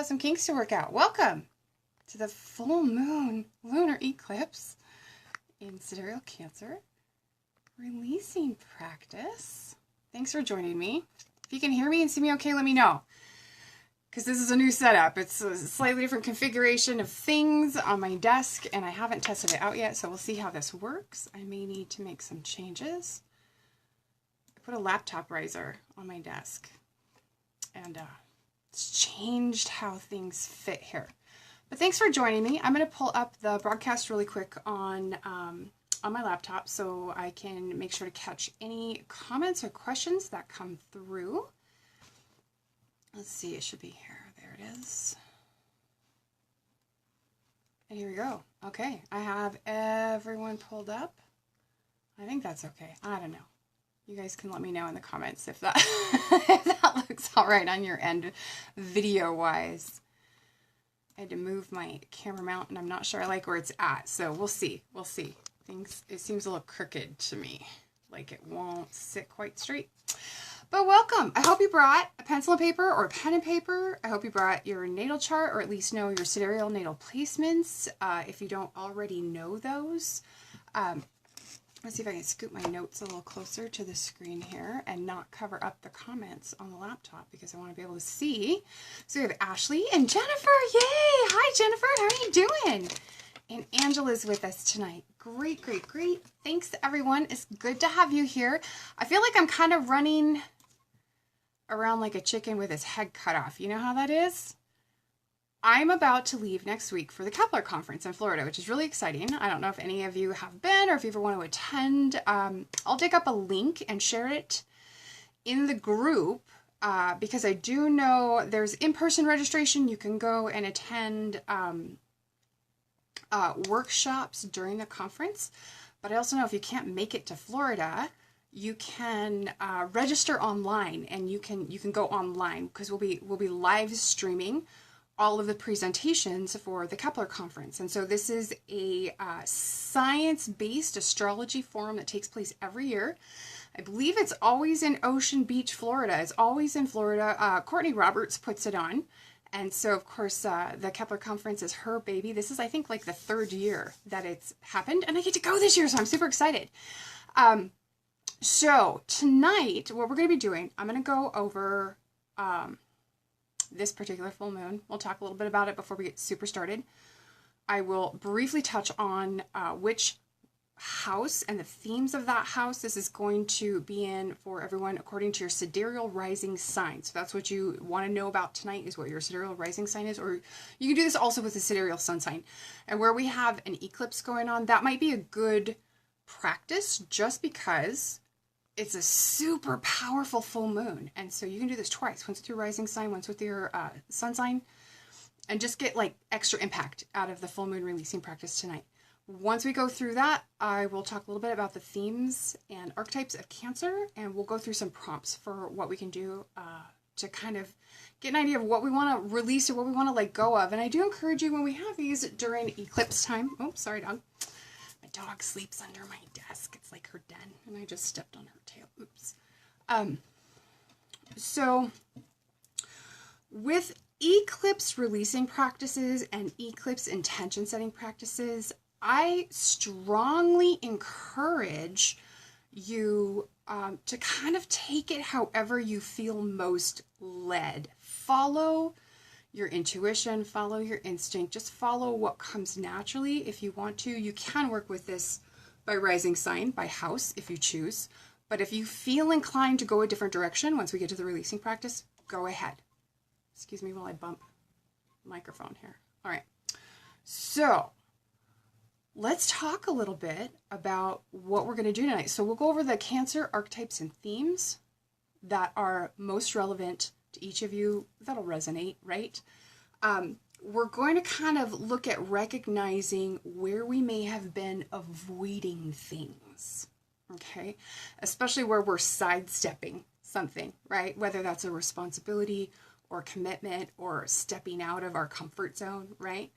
got some kinks to work out. Welcome to the full moon lunar eclipse in Sidereal Cancer releasing practice. Thanks for joining me. If you can hear me and see me okay, let me know. Because this is a new setup. It's a slightly different configuration of things on my desk, and I haven't tested it out yet, so we'll see how this works. I may need to make some changes. I put a laptop riser on my desk, and it's changed how things fit here. But thanks for joining me. I'm going to pull up the broadcast really quick on my laptop so I can make sure to catch any comments or questions that come through. Let's see, it should be here. There it is. And here we go. Okay, I have everyone pulled up. I think that's okay. I don't know. You guys can let me know in the comments if that, if that looks all right on your end video-wise. I had to move my camera mount, and I'm not sure I like where it's at, so we'll see. We'll see. It seems a little crooked to me, like it won't sit quite straight. But welcome. I hope you brought a pencil and paper or a pen and paper. I hope you brought your natal chart, or at least know your sidereal natal placements if you don't already know those. Let's see if I can scoot my notes a little closer to the screen here and not cover up the comments on the laptop because I want to be able to see. So we have Ashley and Jennifer. Yay! Hi, Jennifer. How are you doing? And Angela's with us tonight. Great, great, great. Thanks, everyone. It's good to have you here. I feel like I'm kind of running around like a chicken with its head cut off. You know how that is? I'm about to leave next week for the Kepler conference in Florida, which is really exciting. I don't know if any of you have been or if you ever want to attend. I'll dig up a link and share it in the group because I do know there's in-person registration. You can go and attend workshops during the conference, but I also know if you can't make it to Florida, you can register online, and you can go online because we'll be live streaming all of the presentations for the Kepler conference. And so this is a science-based astrology forum that takes place every year. I believe it's always in Ocean Beach, Florida. It's always in Florida. Courtney Roberts puts it on. And so, of course, the Kepler conference is her baby. This is, I think, like the third year that it's happened. And I get to go this year, so I'm super excited. So tonight, what we're going to be doing, I'm going to go over this particular full moon. We'll talk a little bit about it before we get super started. I will briefly touch on which house and the themes of that house this is going to be in for everyone according to your sidereal rising sign. So that's what you want to know about tonight, is what your sidereal rising sign is, or you can do this also with the sidereal sun sign. And where we have an eclipse going on, that might be a good practice just because it's a super powerful full moon. And so you can do this twice, once with your rising sign, once with your sun sign, and just get like extra impact out of the full moon releasing practice tonight. Once we go through that, I will talk a little bit about the themes and archetypes of Cancer, and we'll go through some prompts for what we can do to kind of get an idea of what we want to release or what we want to let go of. And I do encourage you when we have these during eclipse time. Oh, sorry, dog. My dog sleeps under my desk. It's like her den, and I just stepped on her tail. Oops. So with eclipse releasing practices and eclipse intention setting practices, I strongly encourage you to kind of take it however you feel most led. Follow your intuition, follow your instinct, just follow what comes naturally. If you want to, you can work with this by rising sign, by house, if you choose. But if you feel inclined to go a different direction, once we get to the releasing practice, go ahead. Excuse me while I bump the microphone here. All right. So let's talk a little bit about what we're going to do tonight. So we'll go over the Cancer archetypes and themes that are most relevant to each of you, that'll resonate, right? We're going to kind of look at recognizing where we may have been avoiding things, okay? Especially where we're sidestepping something, right? Whether that's a responsibility or commitment or stepping out of our comfort zone, right?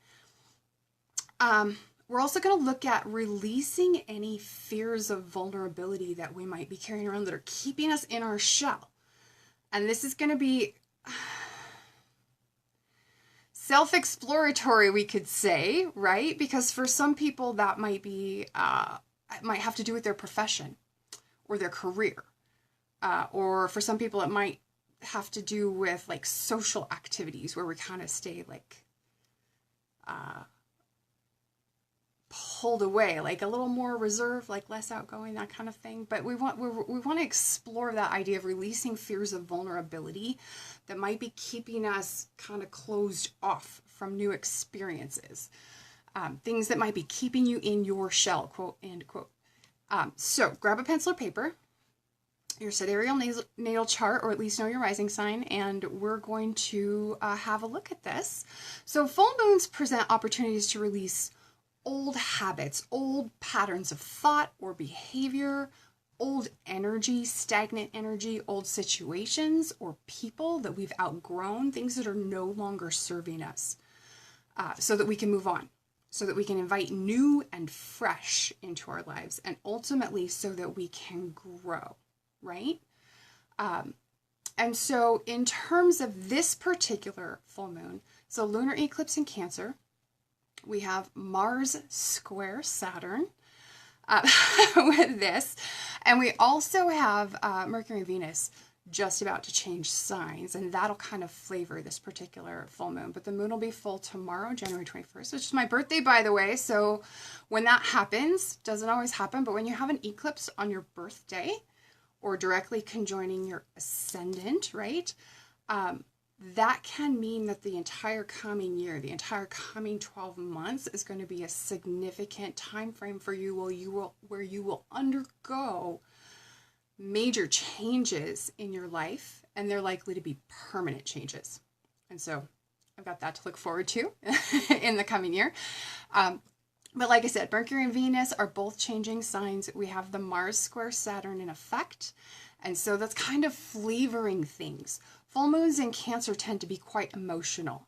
We're also going to look at releasing any fears of vulnerability that we might be carrying around that are keeping us in our shell. And this is going to be self-exploratory, we could say, right? Because for some people that might be, it might have to do with their profession or their career. Or for some people, it might have to do with like social activities where we kind of stay like pulled away, like a little more reserved, like less outgoing, that kind of thing. But we want to explore that idea of releasing fears of vulnerability that might be keeping us kind of closed off from new experiences. Things that might be keeping you in your shell, quote, end quote. So grab a pencil or paper, your sidereal natal chart, or at least know your rising sign, and we're going to have a look at this. So full moons present opportunities to release old habits, old patterns of thought or behavior, old energy, stagnant energy, old situations or people that we've outgrown, things that are no longer serving us, so that we can move on, so that we can invite new and fresh into our lives, and ultimately so that we can grow, right? And so in terms of this particular full moon, so lunar eclipse in Cancer, we have Mars square Saturn with this. And we also have Mercury and Venus just about to change signs. And that'll kind of flavor this particular full moon. But the moon will be full tomorrow, January 21st, which is my birthday, by the way. So when that happens, doesn't always happen, but when you have an eclipse on your birthday or directly conjoining your ascendant, right? That can mean that the entire coming year, the entire coming 12 months is going to be a significant time frame for you where you will undergo major changes in your life, and they're likely to be permanent changes. And so I've got that to look forward to in the coming year. But like I said, Mercury and Venus are both changing signs. We have the Mars square Saturn in effect. And so that's kind of flavoring things. Full moons in Cancer tend to be quite emotional.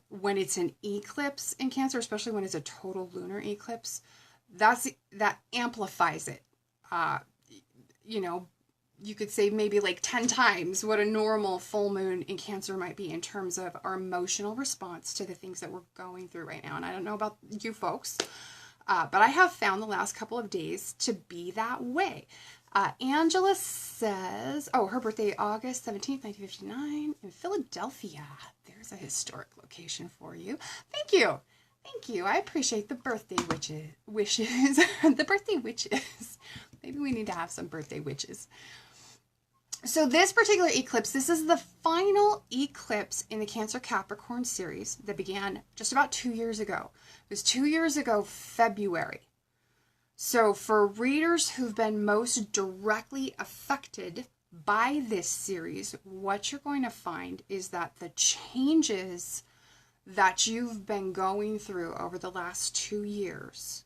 When it's an eclipse in Cancer, especially when it's a total lunar eclipse, that amplifies it. You know, you could say maybe like 10 times what a normal full moon in Cancer might be in terms of our emotional response to the things that we're going through right now. And I don't know about you folks, but I have found the last couple of days to be that way. Angela says, oh, her birthday, August 17th, 1959, in Philadelphia. There's a historic location for you. Thank you. Thank you. I appreciate the birthday wishes. The birthday witches. Maybe we need to have some birthday witches. So this particular eclipse, this is the final eclipse in the Cancer Capricorn series that began just about 2 years ago. It was 2 years ago, February. So for readers who've been most directly affected by this series, what you're going to find is that the changes that you've been going through over the last 2 years,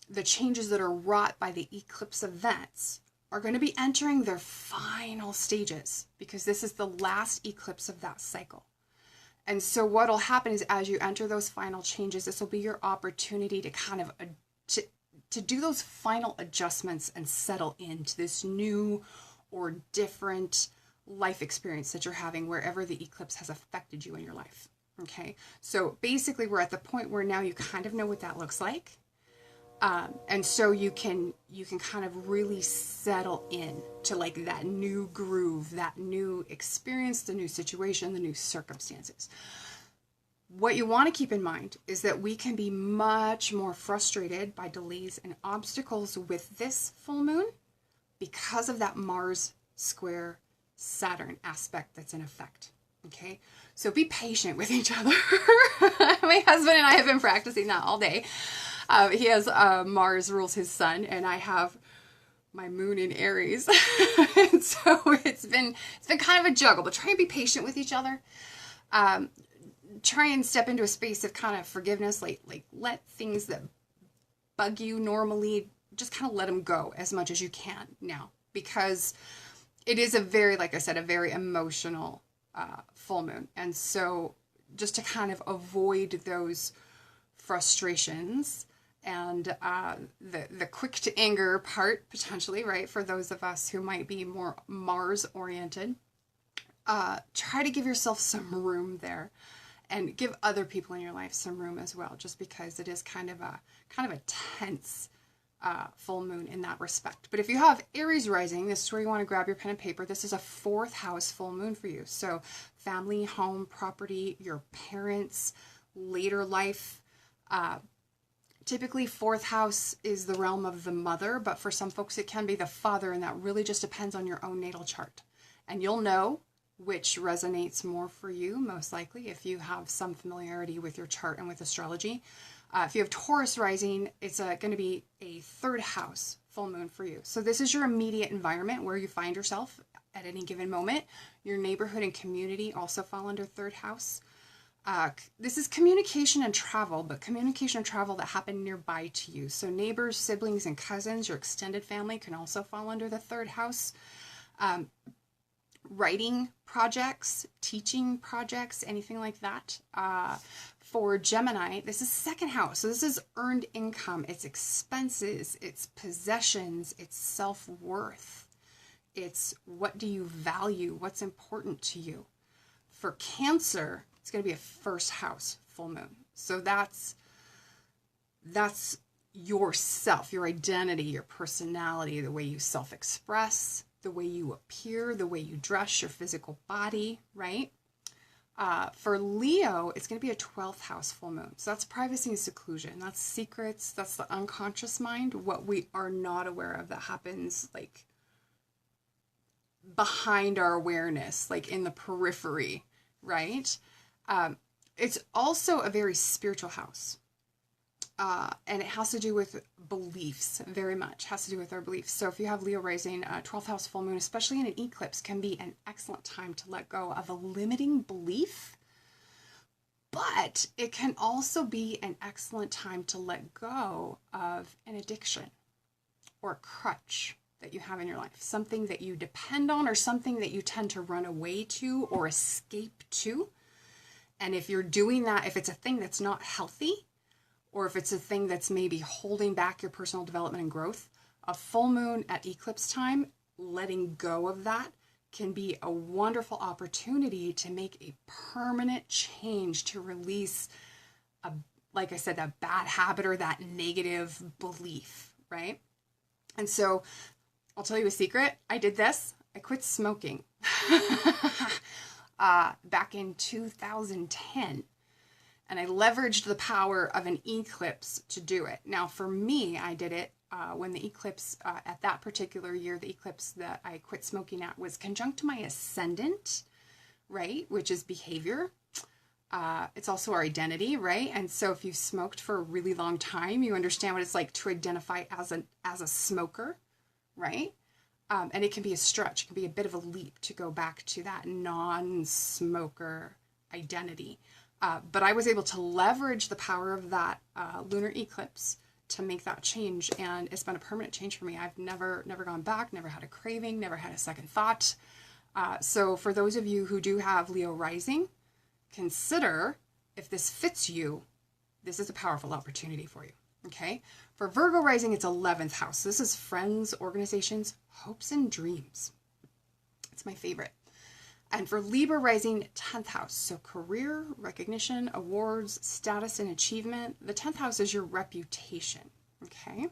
the changes that are wrought by the eclipse events, are going to be entering their final stages, because this is the last eclipse of that cycle. And so what will happen is, as you enter those final changes, this will be your opportunity to kind of to do those final adjustments and settle into this new or different life experience that you're having wherever the eclipse has affected you in your life. Okay, so basically we're at the point where now you kind of know what that looks like. And so you can kind of really settle in to like that new groove, that new experience, the new situation, the new circumstances. What you want to keep in mind is that we can be much more frustrated by delays and obstacles with this full moon because of that Mars square Saturn aspect that's in effect. Okay, so be patient with each other. My husband and I have been practicing that all day. He has Mars rules his sun, and I have my moon in Aries. And so it's been kind of a juggle, but try and be patient with each other. Try and step into a space of kind of forgiveness, like let things that bug you normally, just kind of let them go as much as you can now, because it is a very, like I said, a very emotional full moon. And so just to kind of avoid those frustrations and the quick to anger part, potentially, right, for those of us who might be more Mars oriented, try to give yourself some room there, and give other people in your life some room as well, just because it is kind of a tense full moon in that respect. But if you have Aries rising, this is where you want to grab your pen and paper. This is a 4th house full moon for you. So family, home, property, your parents, later life. Typically 4th house is the realm of the mother, but for some folks it can be the father, and that really just depends on your own natal chart. And you'll know which resonates more for you, most likely, if you have some familiarity with your chart and with astrology. If you have Taurus rising, it's going to be a 3rd house full moon for you. So this is your immediate environment where you find yourself at any given moment. Your neighborhood and community also fall under 3rd house. This is communication and travel, but communication and travel that happen nearby to you. So neighbors, siblings, and cousins, your extended family can also fall under the 3rd house. Writing projects, teaching projects, anything like that. For Gemini, this is 2nd house. So this is earned income, it's expenses, it's possessions, it's self-worth. It's what do you value, what's important to you. For Cancer, it's going to be a 1st house full moon. So that's yourself, your identity, your personality, the way you self-express, the way you appear, the way you dress, your physical body, right? For Leo, it's going to be a 12th house full moon. So that's privacy and seclusion. That's secrets. That's the unconscious mind, what we are not aware of that happens like behind our awareness, like in the periphery, right? It's also a very spiritual house. And it has to do with beliefs, very much has to do with our beliefs. So if you have Leo rising, 12th house full moon, especially in an eclipse, can be an excellent time to let go of a limiting belief. But it can also be an excellent time to let go of an addiction or a crutch that you have in your life, something that you depend on or something that you tend to run away to or escape to. And if you're doing that, if it's a thing that's not healthy, or if it's a thing that's maybe holding back your personal development and growth, a full moon at eclipse time, letting go of that can be a wonderful opportunity to make a permanent change, to release, like I said, that bad habit or that negative belief, right? And so I'll tell you a secret. I did this. I quit smoking back in 2010. And I leveraged the power of an eclipse to do it. Now, for me, I did it when the eclipse, at that particular year, the eclipse that I quit smoking at was conjunct to my ascendant, right? Which is behavior. It's also our identity, right? And so if you smoked for a really long time, you understand what it's like to identify as a smoker, right? And it can be a stretch. It can be a bit of a leap to go back to that non-smoker identity. But I was able to leverage the power of that lunar eclipse to make that change, and it's been a permanent change for me. I've never gone back, never had a craving, never had a second thought. So for those of you who do have Leo rising, consider if this fits you, this is a powerful opportunity for you, okay? For Virgo rising, it's 11th house. This is friends, organizations, hopes, and dreams. It's my favorite. And for Libra rising, 10th house. So career, recognition, awards, status, and achievement. The 10th house is your reputation, okay?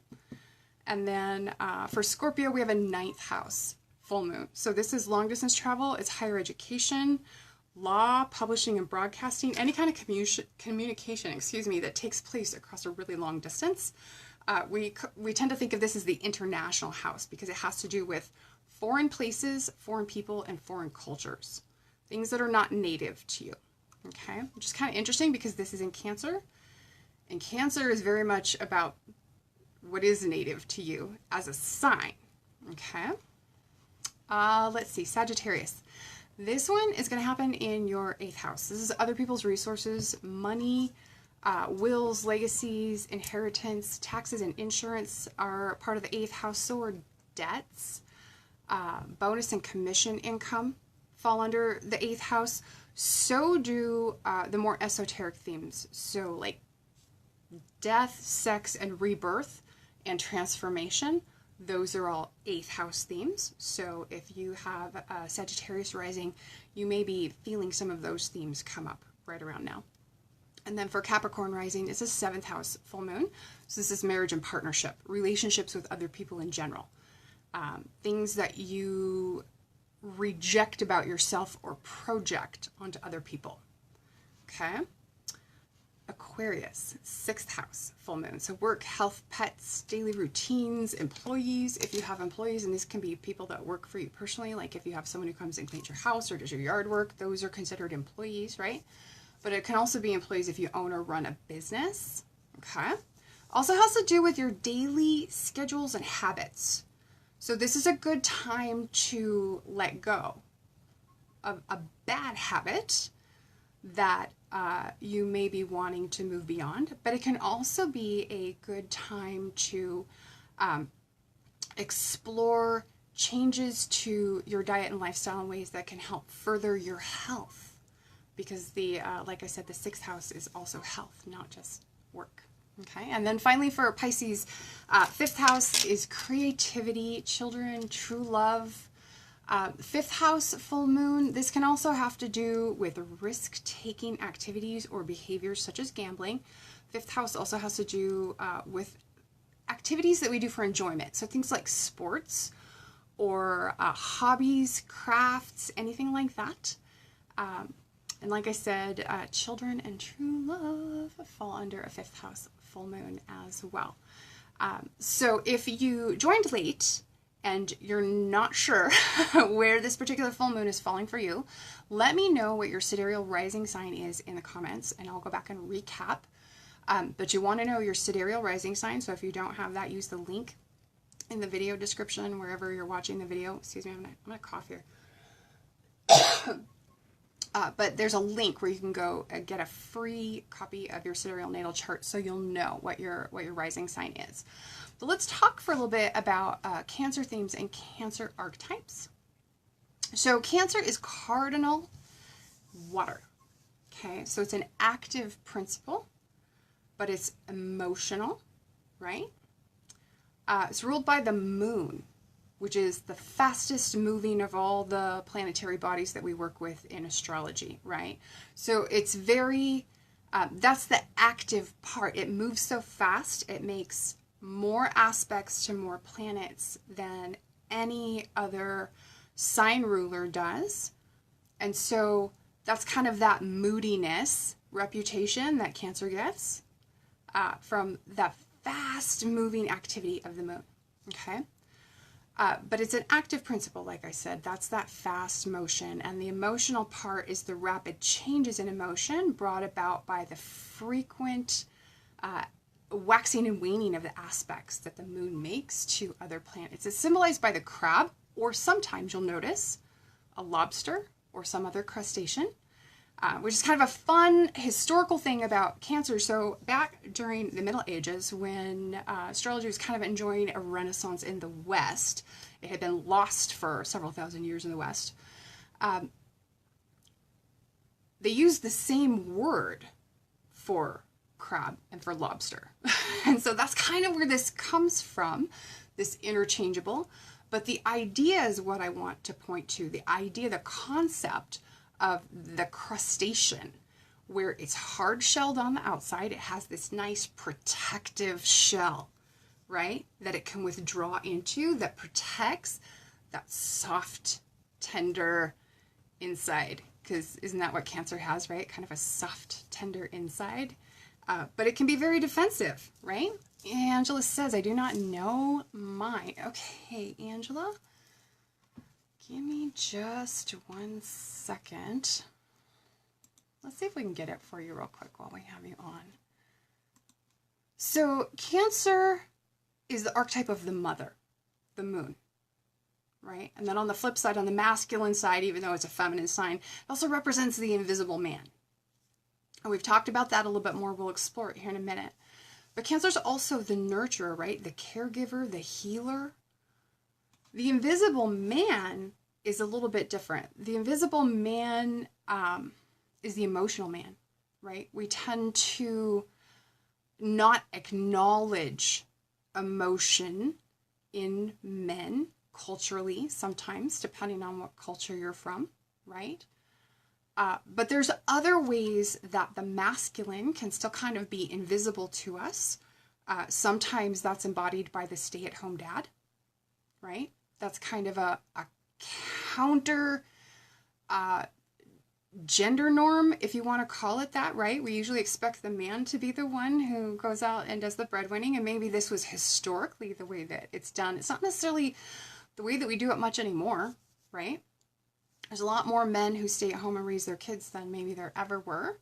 And then for Scorpio, we have a 9th house, full moon. So this is long distance travel. It's higher education, law, publishing, and broadcasting. Any kind of communication, that takes place across a really long distance. We tend to think of this as the international house because it has to do with foreign places, foreign people, and foreign cultures. Things that are not native to you, okay? Which is kind of interesting because this is in Cancer. And Cancer is very much about what is native to you as a sign, okay? Let's see, Sagittarius. This one is going to happen in your 8th house. This is other people's resources, money, wills, legacies, inheritance, taxes, and insurance are part of the 8th house. So are debts. Bonus and commission income fall under the 8th house. So do the more esoteric themes. So like death, sex, and rebirth and transformation. Those are all 8th house themes. So if you have a Sagittarius rising, you may be feeling some of those themes come up right around now. And then for Capricorn rising, it's a 7th house full moon. So this is marriage and partnership, relationships with other people in general. Things that you reject about yourself or project onto other people. Okay. Aquarius, 6th house full moon. So work, health, pets, daily routines, employees. If you have employees, and this can be people that work for you personally, like if you have someone who comes and cleans your house or does your yard work, those are considered employees, right? But it can also be employees if you own or run a business. Okay. Also has to do with your daily schedules and habits. So this is a good time to let go of a bad habit that you may be wanting to move beyond, but it can also be a good time to explore changes to your diet and lifestyle in ways that can help further your health, because the like I said, the 6th house is also health, not just work. Okay, and then finally for Pisces, 5th house is creativity, children, true love. 5th house full moon, this can also have to do with risk-taking activities or behaviors such as gambling. 5th house also has to do with activities that we do for enjoyment. So things like sports or hobbies, crafts, anything like that. And like I said, children and true love fall under a 5th house full moon as well. So if you joined late and you're not sure where this particular full moon is falling for you, let me know what your sidereal rising sign is in the comments, and I'll go back and recap. But you want to know your sidereal rising sign, so if you don't have that, use the link in the video description wherever you're watching the video. Excuse me, I'm gonna cough here. But there's a link where you can go get a free copy of your sidereal natal chart, so you'll know what your rising sign is. So let's talk for a little bit about Cancer themes and Cancer archetypes. So Cancer is cardinal water. Okay, so it's an active principle, but it's emotional, right? It's ruled by the moon, which is the fastest moving of all the planetary bodies that we work with in astrology, right? So it's very, that's the active part. It moves so fast, it makes more aspects to more planets than any other sign ruler does. And so that's kind of that moodiness reputation that Cancer gets from that fast moving activity of the moon, okay? But it's an active principle, like I said. That's that fast motion. And the emotional part is the rapid changes in emotion brought about by the frequent waxing and waning of the aspects that the moon makes to other planets. It's symbolized by the crab, or sometimes you'll notice a lobster or some other crustacean, which is kind of a fun historical thing about Cancer. So back during the Middle Ages, when astrology was kind of enjoying a renaissance in the West, it had been lost for several thousand years in the West, they used the same word for crab and for lobster. And so that's kind of where this comes from, this interchangeable. But the idea is what I want to point to, the idea, the concept of the crustacean, where it's hard-shelled on the outside. It has this nice protective shell, right, that it can withdraw into, that protects that soft, tender inside. Because isn't that what Cancer has, right? Kind of a soft, tender inside. But it can be very defensive, right? Angela says, I do not know mine. Okay, Angela, give me just 1 second. Let's see if we can get it for you real quick while we have you on. So Cancer is the archetype of the mother, the moon, right? And then on the flip side, on the masculine side, even though it's a feminine sign, it also represents the invisible man. And we've talked about that a little bit more. We'll explore it here in a minute. But Cancer's also the nurturer, right? The caregiver, the healer. The invisible man is a little bit different. The invisible man is the emotional man, right? We tend to not acknowledge emotion in men culturally, sometimes, depending on what culture you're from, right? But there's other ways that the masculine can still kind of be invisible to us. Sometimes that's embodied by the stay-at-home dad, right? That's kind of a counter gender norm, if you want to call it that, right? We usually expect the man to be the one who goes out and does the breadwinning, and maybe this was historically the way that it's done. It's not necessarily the way that we do it much anymore, right? There's a lot more men who stay at home and raise their kids than maybe there ever were,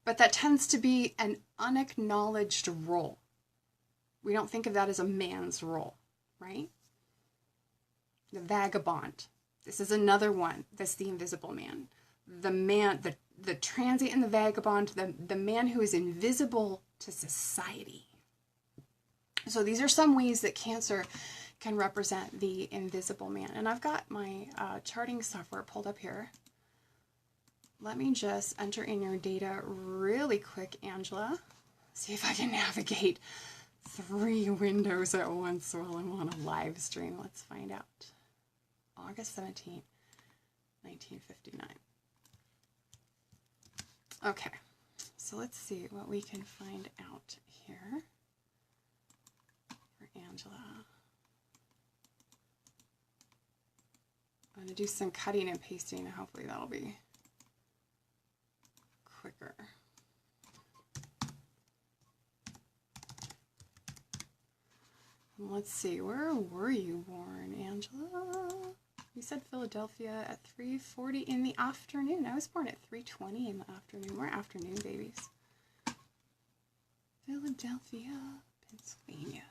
but that tends to be an unacknowledged role. We don't think of that as a man's role, right? The vagabond. This is another one that's the invisible man. The man, the transient and the vagabond, the man who is invisible to society. So these are some ways that Cancer can represent the invisible man. And I've got my charting software pulled up here. Let me just enter in your data really quick, Angela. See if I can navigate 3 windows at once while I'm on a live stream. Let's find out. August 17th, 1959. Okay, so let's see what we can find out here for Angela. I'm going to do some cutting and pasting, and hopefully that'll be quicker. Let's see, where were you born, Angela? You said Philadelphia at 3:40 in the afternoon. I was born at 3:20 in the afternoon. We're afternoon babies. Philadelphia, Pennsylvania.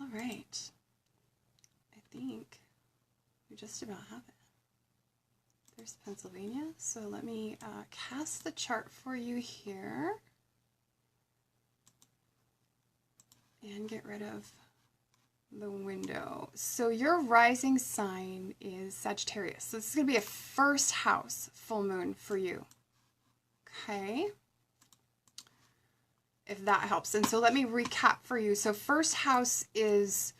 All right. I think we just about have it. There's Pennsylvania. So let me cast the chart for you here and get rid of the window. So your rising sign is Sagittarius. So this is going to be a first house full moon for you. Okay. If that helps. And so let me recap for you. So first house is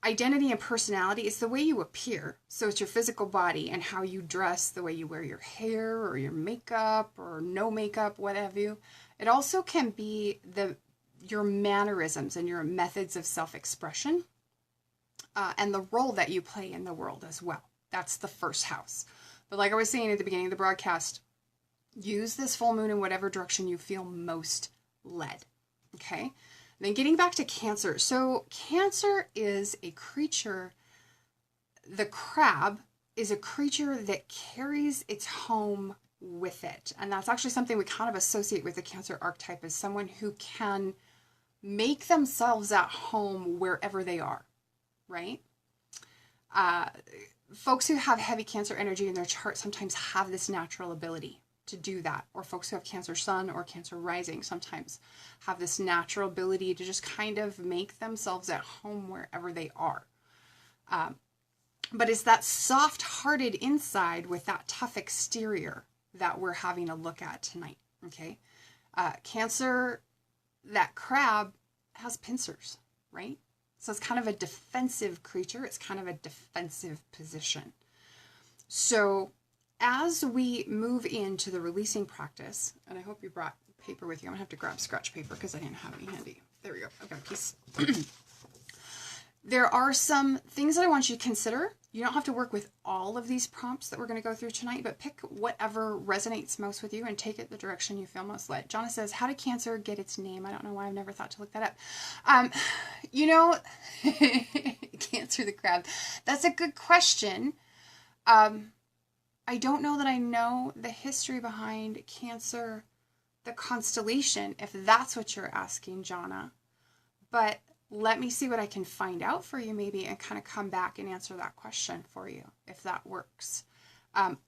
identity and personality. It's the way you appear. So it's your physical body and how you dress, the way you wear your hair or your makeup or no makeup, what have you. It also can be your mannerisms and your methods of self-expression and the role that you play in the world as well. That's the first house. But like I was saying at the beginning of the broadcast, use this full moon in whatever direction you feel most led. Okay? Then getting back to Cancer. So Cancer is a creature, the crab is a creature that carries its home with it. And that's actually something we kind of associate with the Cancer archetype as someone who can make themselves at home wherever they are, right? Folks who have heavy Cancer energy in their chart sometimes have this natural ability to do that, or folks who have Cancer Sun or Cancer Rising sometimes have this natural ability to just kind of make themselves at home wherever they are. But it's that soft-hearted inside with that tough exterior that we're having a look at tonight, okay? Cancer, that crab has pincers, right? So it's kind of a defensive creature. It's kind of a defensive position. So as we move into the releasing practice, and I hope you brought paper with you. I'm going to have to grab scratch paper because I didn't have any handy. There we go. I've got a piece. There are some things that I want you to consider. You don't have to work with all of these prompts that we're going to go through tonight, but pick whatever resonates most with you and take it the direction you feel most led. Jonna says, how did Cancer get its name? I don't know why I've never thought to look that up. You know, Cancer the crab. That's a good question. I don't know that I know the history behind Cancer, the constellation, if that's what you're asking, Jonna. But let me see what I can find out for you maybe and kind of come back and answer that question for you, if that works.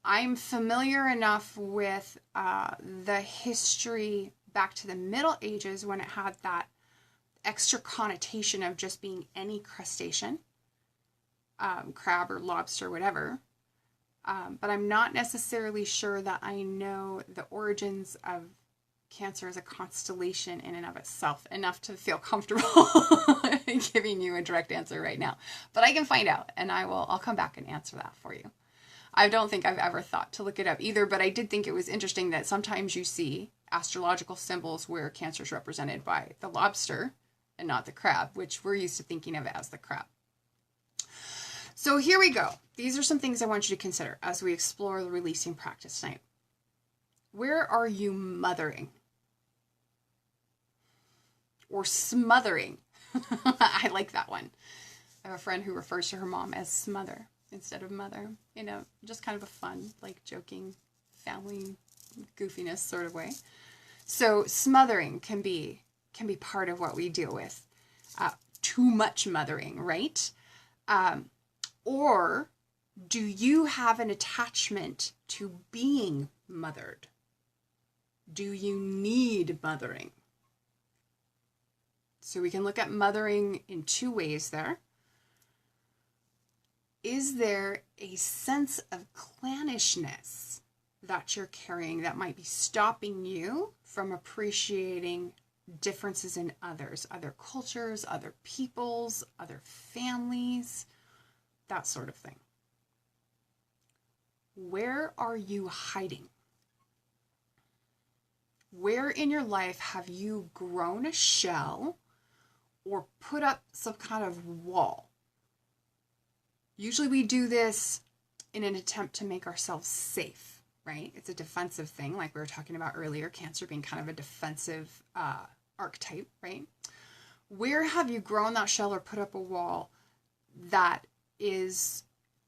I'm familiar enough with the history back to the Middle Ages when it had that extra connotation of just being any crustacean, crab or lobster, whatever. But I'm not necessarily sure that I know the origins of Cancer as a constellation in and of itself enough to feel comfortable giving you a direct answer right now. But I can find out, and I'll come back and answer that for you. I don't think I've ever thought to look it up either, but I did think it was interesting that sometimes you see astrological symbols where Cancer is represented by the lobster and not the crab, which we're used to thinking of as the crab. So here we go. These are some things I want you to consider as we explore the releasing practice tonight. Where are you mothering? Or smothering? I like that one. I have a friend who refers to her mom as smother instead of mother, you know, just kind of a fun, like joking, family goofiness sort of way. So smothering can be part of what we deal with. Too much mothering, right? Or do you have an attachment to being mothered? Do you need mothering? So we can look at mothering in two ways there. Is there a sense of clannishness that you're carrying that might be stopping you from appreciating differences in others, other cultures, other peoples, other families, that sort of thing? Where are you hiding? Where in your life have you grown a shell or put up some kind of wall? Usually we do this in an attempt to make ourselves safe, right? It's a defensive thing, like we were talking about earlier, Cancer being kind of a defensive archetype, right? Where have you grown that shell or put up a wall that is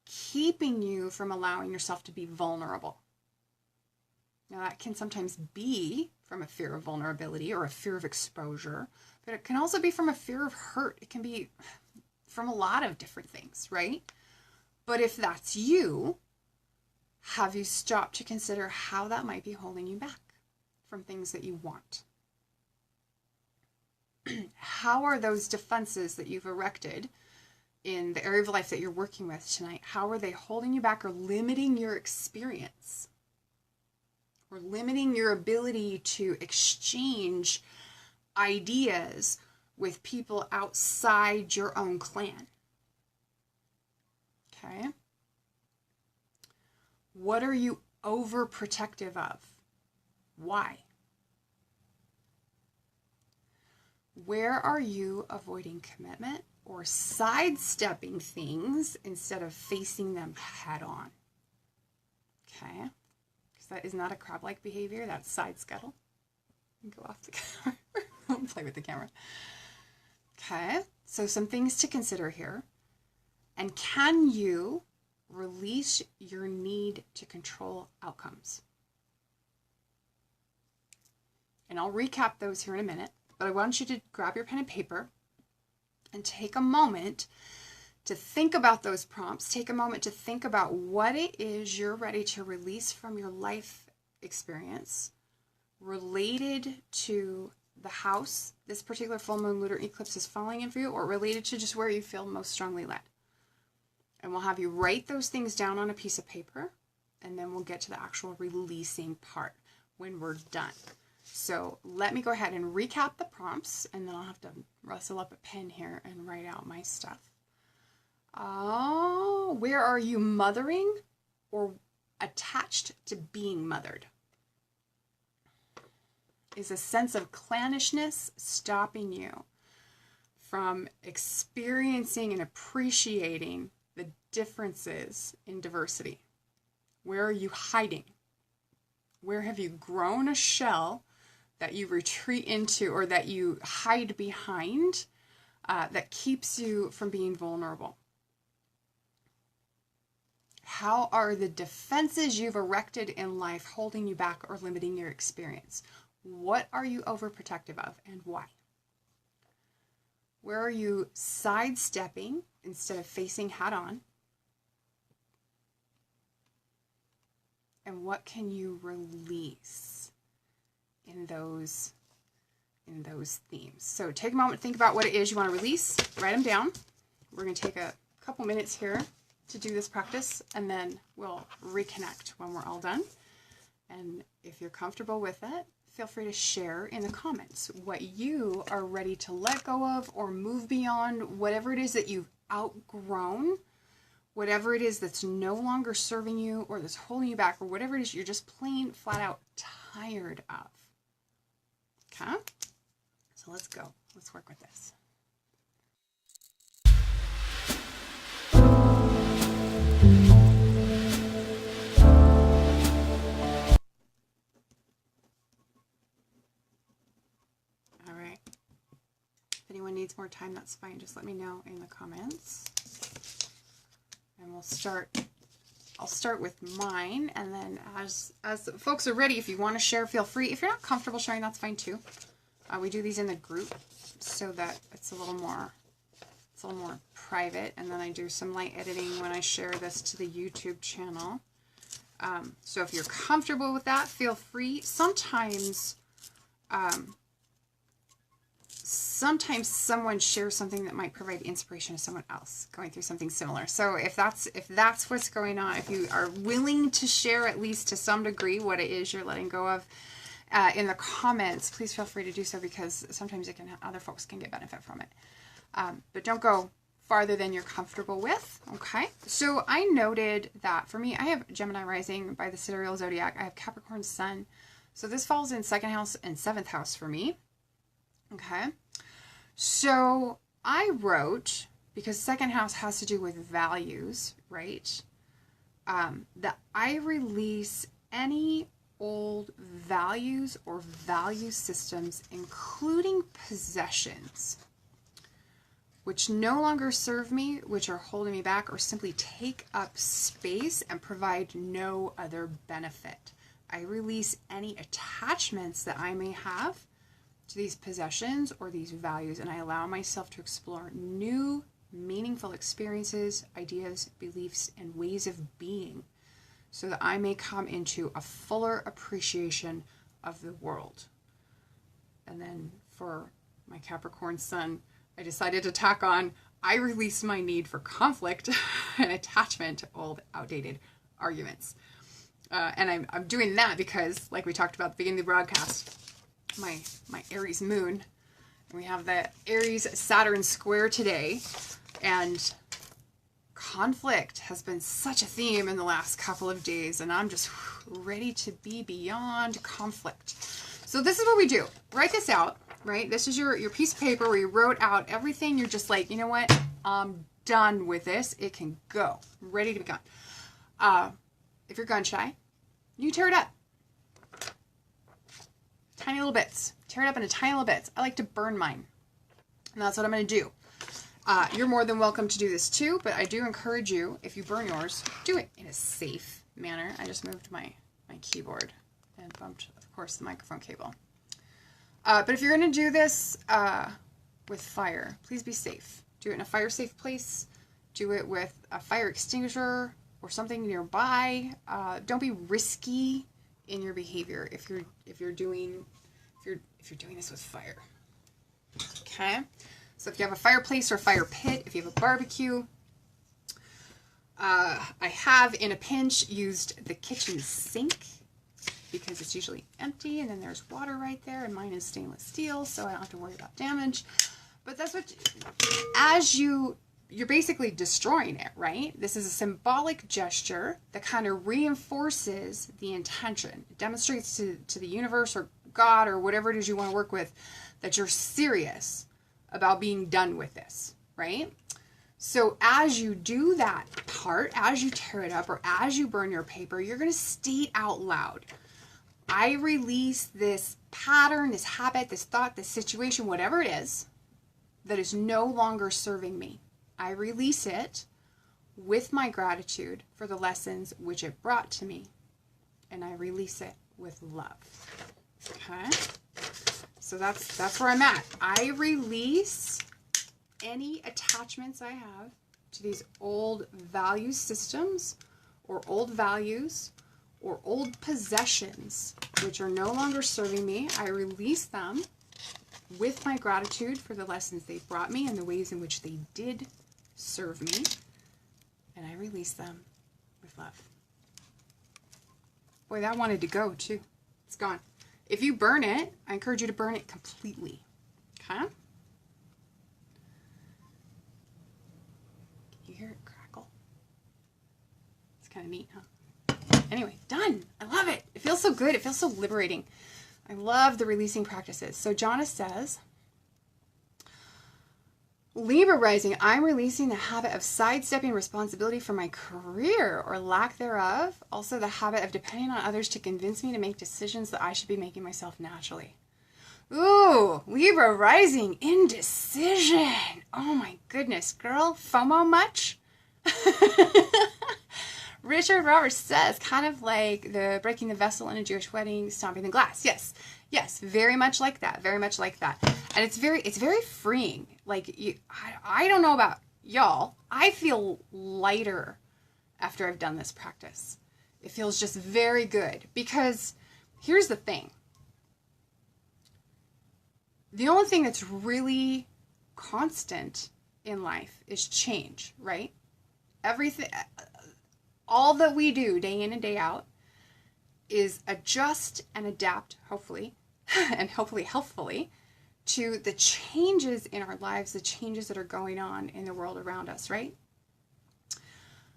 keeping you from allowing yourself to be vulnerable? Now, that can sometimes be from a fear of vulnerability or a fear of exposure, but it can also be from a fear of hurt. It can be from a lot of different things, right? But if that's you, have you stopped to consider how that might be holding you back from things that you want? How are those defenses that you've erected in the area of life that you're working with tonight, how are they holding you back or limiting your experience? Or limiting your ability to exchange ideas with people outside your own clan? Okay. What are you overprotective of? Why? Where are you avoiding commitment or sidestepping things instead of facing them head on? Okay. Because that is not a crab-like behavior. That's side scuttle. Go off the camera. Play with the camera. Okay. So some things to consider here. And can you release your need to control outcomes? And I'll recap those here in a minute, but I want you to grab your pen and paper and take a moment to think about those prompts. Take a moment to think about what it is you're ready to release from your life experience related to the house this particular full moon lunar eclipse is falling in for you, or related to just where you feel most strongly led. And we'll have you write those things down on a piece of paper, and then we'll get to the actual releasing part when we're done. So let me go ahead and recap the prompts, and then I'll have to rustle up a pen here and write out my stuff. Oh, where are you mothering or attached to being mothered? Is a sense of clannishness stopping you from experiencing and appreciating the differences in diversity? Where are you hiding? Where have you grown a shell that you retreat into or that you hide behind that keeps you from being vulnerable? How are the defenses you've erected in life holding you back or limiting your experience? What are you overprotective of and why? Where are you sidestepping instead of facing head on? And what can you release in those in those themes. So take a moment, think about what it is you want to release, write them down. We're going to take a couple minutes here to do this practice, and then we'll reconnect when we're all done. And if you're comfortable with it, feel free to share in the comments what you are ready to let go of or move beyond, whatever it is that you've outgrown, whatever it is that's no longer serving you or that's holding you back, or whatever it is you're just plain flat out tired of. Okay? So let's go. Let's work with this. Anyone needs more time, that's fine. Just let me know in the comments. And I'll start with mine, and then as folks are ready, if you want to share, feel free. If you're not comfortable sharing, that's fine too. We do these in the group so that it's a little more private, and then I do some light editing when I share this to the YouTube channel. So if you're comfortable with that, feel free. Sometimes someone shares something that might provide inspiration to someone else going through something similar. So if that's what's going on, if you are willing to share at least to some degree what it is you're letting go of in the comments, please feel free to do so, because sometimes other folks can get benefit from it. But don't go farther than you're comfortable with. Okay. So I noted that for me, I have Gemini rising by the Sidereal Zodiac. I have Capricorn Sun. So this falls in 2nd house and 7th house for me. Okay. So I wrote, because 2nd house has to do with values, right? That I release any old values or value systems, including possessions, which no longer serve me, which are holding me back, or simply take up space and provide no other benefit. I release any attachments that I may have to these possessions or these values, and I allow myself to explore new, meaningful experiences, ideas, beliefs, and ways of being, so that I may come into a fuller appreciation of the world. And then for my Capricorn Sun, I decided to tack on, I release my need for conflict and attachment to old, outdated arguments. And I'm doing that because, like we talked about at the beginning of the broadcast, my Aries moon, and we have the Aries Saturn square today, and conflict has been such a theme in the last couple of days, and I'm just ready to be beyond conflict. So this is what we do. Write this out, right? This is your piece of paper where you wrote out everything. You're just like, you know what? I'm done with this. It can go. I'm ready to be gone. If you're gun shy, you tear it up. Tiny little bits. Tear it up into tiny little bits. I like to burn mine. And that's what I'm going to do. You're more than welcome to do this too, but I do encourage you, if you burn yours, do it in a safe manner. I just moved my keyboard and bumped, of course, the microphone cable. But if you're going to do this with fire, please be safe. Do it in a fire-safe place. Do it with a fire extinguisher or something nearby. Don't be risky in your behavior if you're doing this with fire. Okay? So if you have a fireplace or a fire pit, if you have a barbecue, I have in a pinch used the kitchen sink because it's usually empty, and then there's water right there, and mine is stainless steel, so I don't have to worry about damage. But that's what, as you're basically destroying it, right? This is a symbolic gesture that kind of reinforces the intention. It demonstrates to the universe or God or whatever it is you want to work with that you're serious about being done with this, right? So as you do that part, as you tear it up or as you burn your paper, you're going to state out loud, I release this pattern, this habit, this thought, this situation, whatever it is, that is no longer serving me. I release it with my gratitude for the lessons which it brought to me, and I release it with love. Okay? So that's where I'm at. I release any attachments I have to these old value systems or old values or old possessions which are no longer serving me. I release them with my gratitude for the lessons they've brought me and the ways in which they did serve me. And I release them with love. Boy, that wanted to go too. It's gone. If you burn it, I encourage you to burn it completely. Okay? Can you hear it crackle? It's kind of neat, huh? Anyway, done. I love it. It feels so good. It feels so liberating. I love the releasing practices. So Jonna says, Libra rising, I'm releasing the habit of sidestepping responsibility for my career or lack thereof. Also the habit of depending on others to convince me to make decisions that I should be making myself naturally. Ooh, Libra rising, indecision. Oh my goodness, girl, FOMO much? Richard Roberts says, kind of like the breaking the vessel in a Jewish wedding, stomping the glass. Yes, yes, very much like that, very much like that. And it's very freeing. Like, I don't know about y'all, I feel lighter after I've done this practice. It feels just very good, because here's the thing. The only thing that's really constant in life is change, right? Everything, all that we do day in and day out is adjust and adapt, hopefully, and hopefully healthfully, to the changes in our lives, the changes that are going on in the world around us, right?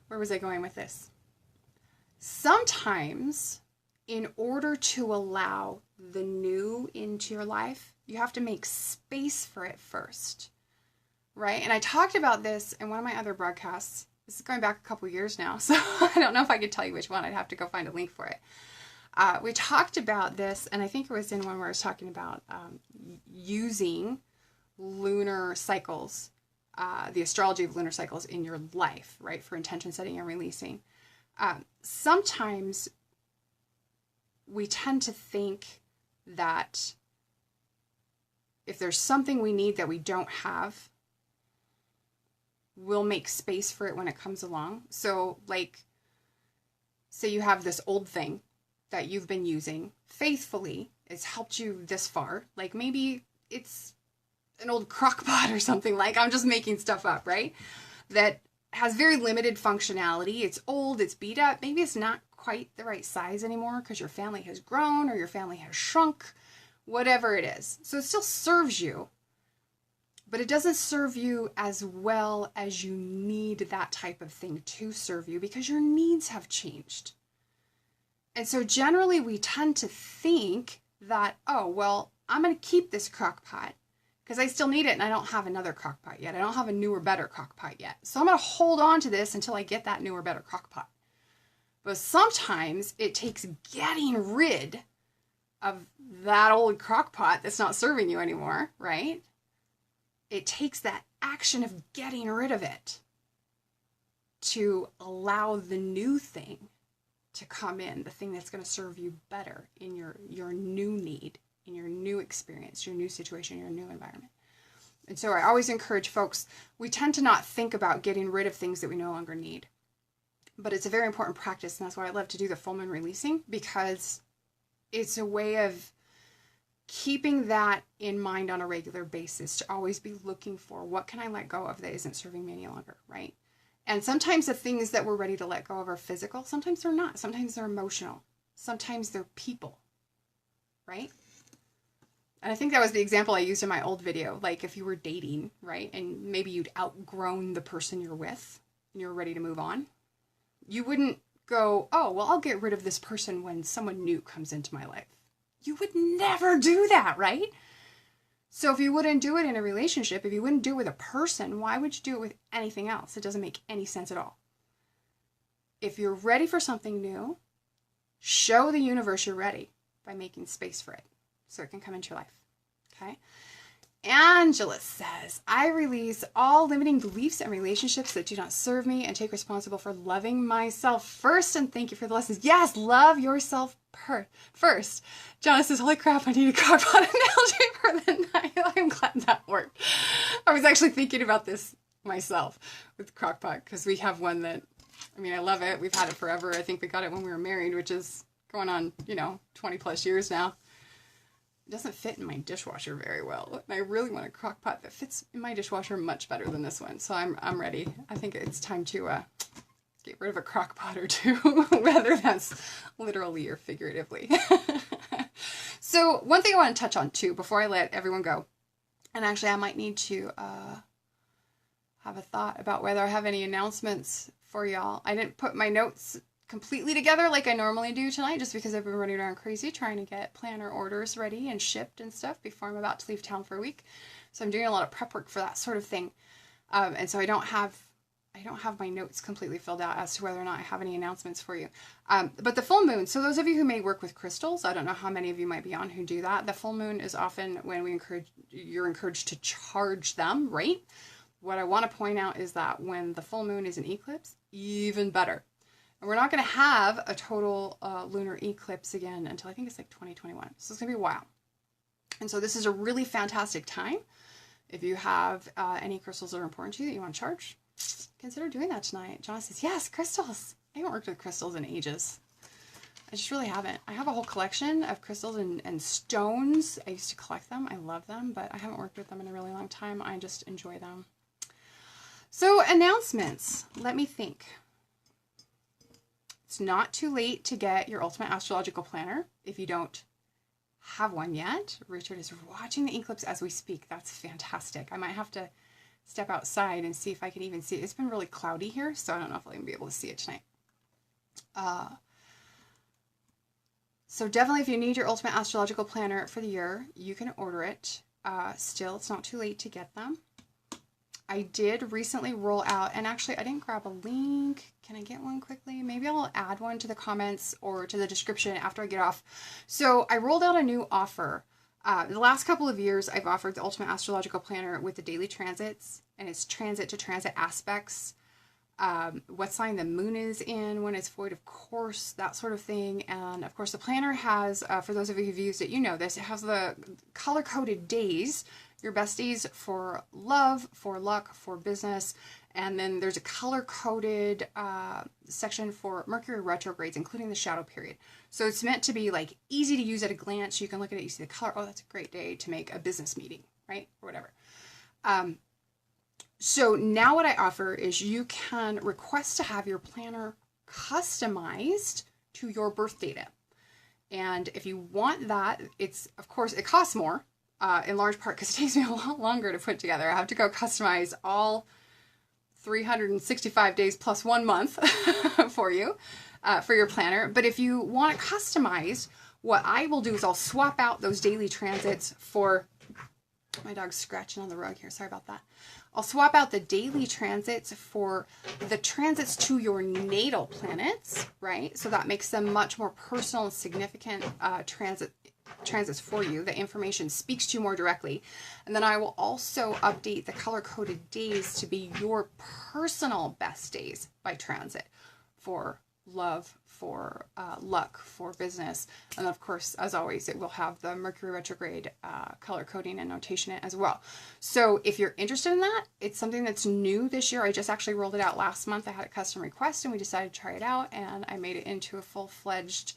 Where was I going with this? Sometimes, in order to allow the new into your life, you have to make space for it first, right? And I talked about this in one of my other broadcasts. This is going back a couple years now, so I don't know if I could tell you which one. I'd have to go find a link for it. We talked about this, and I think it was in one where I was talking about using lunar cycles, the astrology of lunar cycles in your life, right, for intention setting and releasing. Sometimes we tend to think that if there's something we need that we don't have, we'll make space for it when it comes along. So, like, say you have this old thing that you've been using faithfully. It's helped you this far. Like, maybe it's an old crock pot or something. Like, I'm just making stuff up, right? That has very limited functionality. It's old, it's beat up. Maybe it's not quite the right size anymore because your family has grown or your family has shrunk, whatever it is. So it still serves you, but it doesn't serve you as well as you need that type of thing to serve you because your needs have changed. And so generally we tend to think that, oh, well, I'm going to keep this crock pot because I still need it and I don't have another crock pot yet. I don't have a newer, better crock pot yet. So I'm going to hold on to this until I get that newer, better crock pot. But sometimes it takes getting rid of that old crock pot that's not serving you anymore, right? It takes that action of getting rid of it to allow the new thing to come in, the thing that's going to serve you better in your new need, in your new experience, your new situation, your new environment. And so I always encourage folks, we tend to not think about getting rid of things that we no longer need. But it's a very important practice, and that's why I love to do the full moon releasing, because it's a way of keeping that in mind on a regular basis, to always be looking for what can I let go of that isn't serving me any longer, right? And sometimes the things that we're ready to let go of are physical. Sometimes they're not. Sometimes they're emotional. Sometimes they're people, right? And I think that was the example I used in my old video. Like if you were dating, right? And maybe you'd outgrown the person you're with and you're ready to move on. You wouldn't go, oh, well, I'll get rid of this person when someone new comes into my life. You would never do that, right? So if you wouldn't do it in a relationship, if you wouldn't do it with a person, why would you do it with anything else? It doesn't make any sense at all. If you're ready for something new, show the universe you're ready by making space for it so it can come into your life, okay? Angela says, I release all limiting beliefs and relationships that do not serve me and take responsible for loving myself first. And thank you for the lessons. Yes, love yourself first. Jonah says, holy crap, I need a crock pot analogy for the night. I'm glad that worked. I was actually thinking about this myself with crock pot because we have one that, I mean, I love it. We've had it forever. I think we got it when we were married, which is going on, 20 plus years now. It doesn't fit in my dishwasher very well. And I really want a crock pot that fits in my dishwasher much better than this one. So I'm ready. I think it's time to get rid of a crock pot or two, whether that's literally or figuratively. So one thing I want to touch on too, before I let everyone go, and actually I might need to have a thought about whether I have any announcements for y'all. I didn't put my notes completely together like I normally do tonight, just because I've been running around crazy trying to get planner orders ready and shipped and stuff before I'm about to leave town for a week. So I'm doing a lot of prep work for that sort of thing. And so I don't have my notes completely filled out as to whether or not I have any announcements for you. But the full moon, so those of you who may work with crystals, I don't know how many of you might be on who do that. The full moon is often when you're encouraged to charge them, right? What I want to point out is that when the full moon is an eclipse, even better. And we're not going to have a total lunar eclipse again until I think it's like 2021. So it's going to be a while. And so this is a really fantastic time. If you have any crystals that are important to you that you want to charge, consider doing that tonight. John says, yes, crystals. I haven't worked with crystals in ages. I just really haven't. I have a whole collection of crystals and stones. I used to collect them. I love them, but I haven't worked with them in a really long time. I just enjoy them. So announcements. Let me think. It's not too late to get your Ultimate Astrological Planner if you don't have one yet. Richard is watching the eclipse as we speak. That's fantastic. I might have to step outside and see if I can even see it. It's been really cloudy here, so I don't know if I'll even be able to see it tonight. So definitely if you need your Ultimate Astrological Planner for the year, you can order it. Still, it's not too late to get them. I did recently roll out, and actually I didn't grab a link. Can I get one quickly? Maybe I'll add one to the comments or to the description after I get off. So I rolled out a new offer. The last couple of years I've offered the Ultimate Astrological Planner with the daily transits, and it's transit to transit aspects, what sign the moon is in, when it's void of course, that sort of thing. And of course the planner has, for those of you who've used it, you know this, it has the color-coded days, your best days for love, for luck, for business, and then there's a color-coded section for Mercury retrogrades, including the shadow period. So it's meant to be like easy to use at a glance. You can look at it, you see the color, oh, that's a great day to make a business meeting, right? Or whatever. So now what I offer is you can request to have your planner customized to your birth data. And if you want that, it's, of course, it costs more, in large part because it takes me a lot longer to put together. I have to go customize all 365 days plus 1 month for you, for your planner. But if you want it customized, what I will do is I'll swap out those daily transits for, my dog's scratching on the rug here, sorry about that. I'll swap out the daily transits for the transits to your natal planets, right? So that makes them much more personal and significant transits for you. The information speaks to you more directly. And then I will also update the color-coded days to be your personal best days by transit for love, for luck, for business. And of course, as always, it will have the Mercury retrograde color coding and notation as well. So if you're interested in that, it's something that's new this year. I just actually rolled it out last month. I had a custom request and we decided to try it out, and I made it into a full-fledged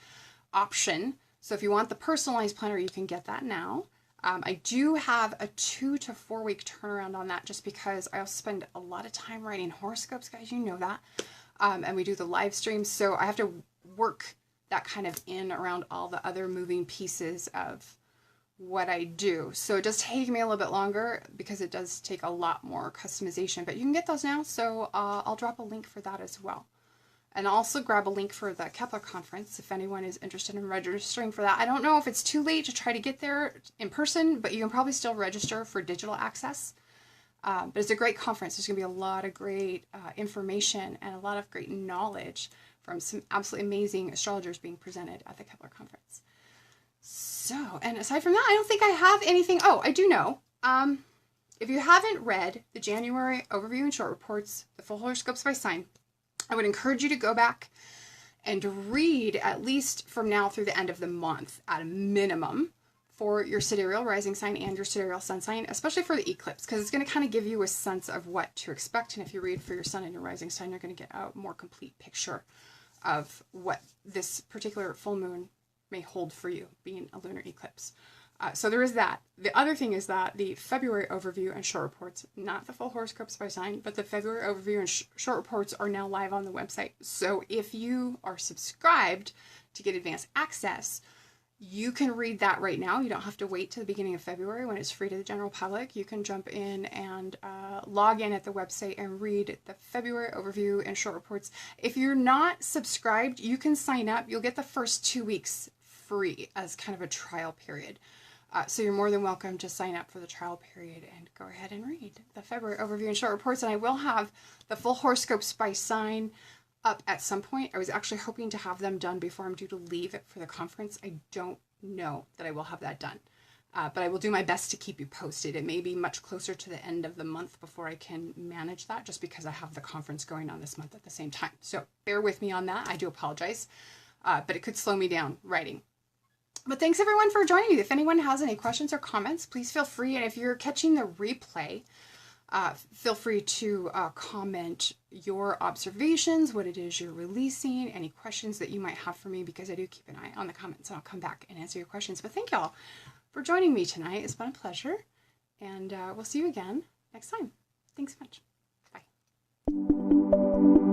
option. So if you want the personalized planner, you can get that now. I do have a 2 to 4 week turnaround on that, just because I also spend a lot of time writing horoscopes, guys, you know that. And we do the live streams, so I have to work that kind of in around all the other moving pieces of what I do. So it does take me a little bit longer because it does take a lot more customization, but you can get those now. So I'll drop a link for that as well. And I'll also grab a link for the Kepler conference if anyone is interested in registering for that. I don't know if it's too late to try to get there in person, but you can probably still register for digital access. But it's a great conference. There's going to be a lot of great information and a lot of great knowledge from some absolutely amazing astrologers being presented at the Kepler conference. So, and aside from that, I don't think I have anything. Oh, I do know. If you haven't read the January overview and short reports, the full horoscopes by sign, I would encourage you to go back and read at least from now through the end of the month at a minimum for your sidereal rising sign and your sidereal sun sign, especially for the eclipse, because it's going to kind of give you a sense of what to expect. And if you read for your sun and your rising sign, you're going to get a more complete picture of what this particular full moon may hold for you, being a lunar eclipse. So there is that. The other thing is that the February overview and short reports, not the full horoscopes by sign, but the February overview and short reports are now live on the website. So if you are subscribed to get advanced access, you can read that right now. You don't have to wait till the beginning of February when it's free to the general public. You can jump in and log in at the website and read the February overview and short reports. If you're not subscribed, you can sign up. You'll get the first 2 weeks free as kind of a trial period. So you're more than welcome to sign up for the trial period and go ahead and read the February overview and short reports. And I will have the full horoscopes by sign up at some point. I was actually hoping to have them done before I'm due to leave for the conference. I don't know that I will have that done, but I will do my best to keep you posted. It may be much closer to the end of the month before I can manage that, just because I have the conference going on this month at the same time. So bear with me on that. I do apologize, but it could slow me down writing. But thanks everyone for joining me. If anyone has any questions or comments, please feel free. And if you're catching the replay, feel free to comment your observations, what it is you're releasing, any questions that you might have for me, because I do keep an eye on the comments and I'll come back and answer your questions. But thank y'all for joining me tonight. It's been a pleasure, and we'll see you again next time. Thanks so much. Bye.